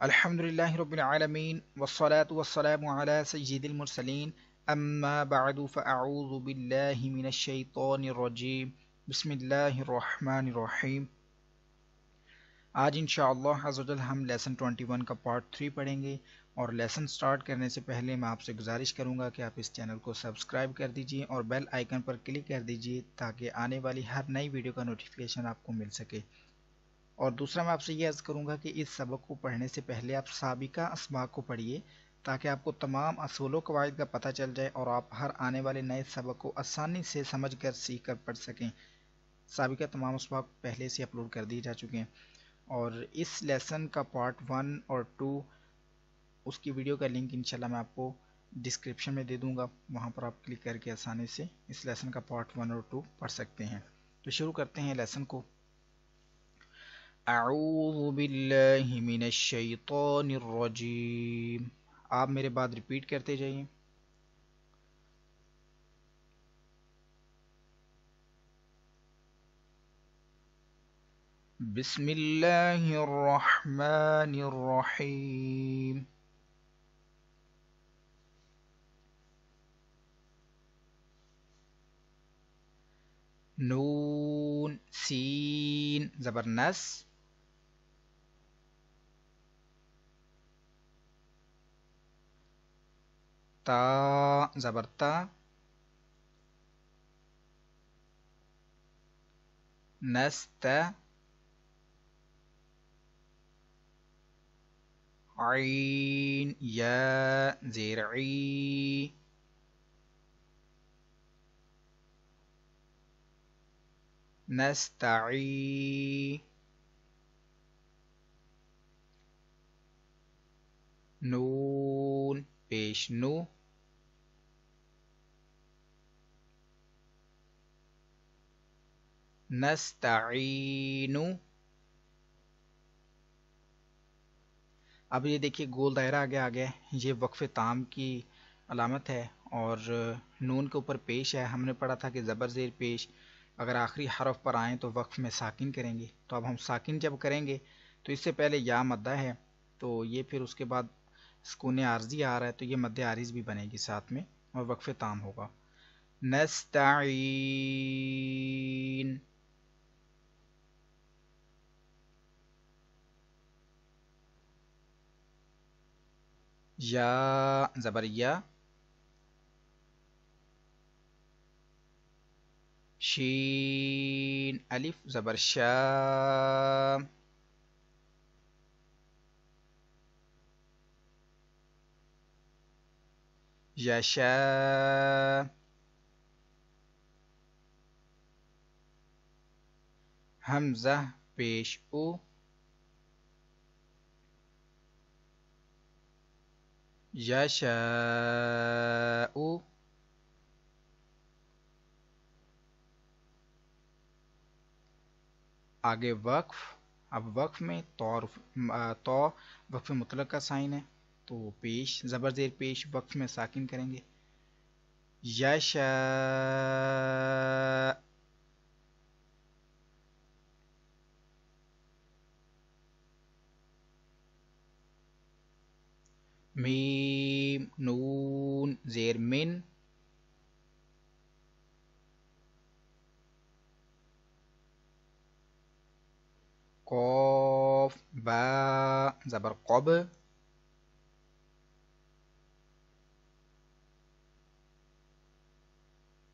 الحمدللہ رب العالمین والصلاة والسلام علی سید المرسلین اما بعد فاعوذ باللہ من الشیطان الرجیم بسم اللہ الرحمن الرحیم۔ آج انشاءاللہ عز و جل ہم لیسن 21 کا پارٹ 3 پڑھیں گے، اور لیسن سٹارٹ کرنے سے پہلے میں آپ سے گزارش کروں گا کہ آپ اس چینل کو سبسکرائب کر دیجئے اور بیل آئیکن پر کلک کر دیجئے تاکہ آنے والی ہر نئی ویڈیو کا نوٹیفیکیشن آپ کو مل سکے۔ اور دوسرا میں آپ سے یہ عرض کروں گا کہ اس سبق کو پڑھنے سے پہلے آپ سابقہ اسباق کو پڑھیے تاکہ آپ کو تمام اصول و قواعد کا پتہ چل جائے اور آپ ہر آنے والے نئے سبق کو آسانی سے سمجھ کر سیکھ کر پڑھ سکیں۔ سابقہ تمام اسباق پہلے سے اپلوڈ کر دیے جا چکے ہیں، اور اس لیسن کا پارٹ 1 اور 2 اس کی ویڈیو کا لنک انشاءاللہ میں آپ کو ڈسکرپشن میں دے دوں گا، وہاں پر آپ کلک کر کے آسانی سے اس لیسن کا پارٹ 1 اور 2 پڑھ سکتے ہیں۔ تو شروع کرتے ہیں لیسن کو۔ اعوذ باللہ من الشیطان الرجیم، آپ میرے بعد ریپیٹ کرتے جائیے۔ بسم اللہ الرحمن الرحیم۔ نون سین زبر نس، تا زبر تا، نست، عین یا زیر عی، نستعی، نون پیش نو، نستعین۔ اب یہ دیکھیے گول دائرہ آگے آ گیا ہے، یہ وقف تام کی علامت ہے، اور نون کے اوپر پیش ہے۔ ہم نے پڑھا تھا کہ زبر زیر پیش اگر آخری حرف پر آئیں تو وقف میں ساکن کریں گے، تو اب ہم ساکن جب کریں گے تو اس سے پہلے یا مدہ ہے، تو یہ پھر اس کے بعد سکون عارضی آ رہا ہے تو یہ مد عارض بھی بنے گی ساتھ میں، اور وقف تام ہوگا۔ نستعین، یا زبر یا، شین الف زبر شا، یشا، حمزہ پیش او، یشاء، آگے وقف۔ اب وقف میں تو وقف مطلق کا سائن ہے، تو پیش زبر زیر پیش وقف میں ساکن کریں گے۔ یشاء، میم نون زیر من، قاف با زبر قب،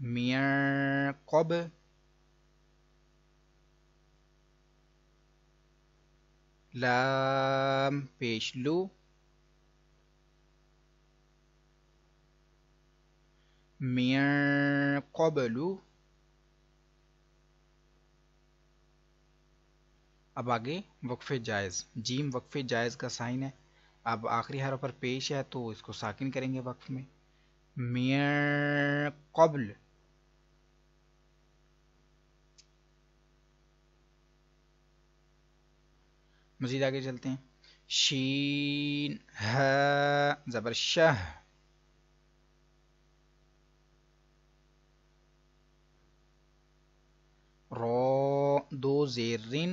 میاں قب، لام پیش لو، میاں قبلو۔ اب آگے وقف جائز، جیم وقف جائز کا سائن ہے، اب آخری حرف پر پیش ہے تو اس کو ساکن کریں گے وقف میں۔ میاں قبل، مزید آگے چلتے ہیں۔ شین ہا زبر شہ، رو دو زیر رن،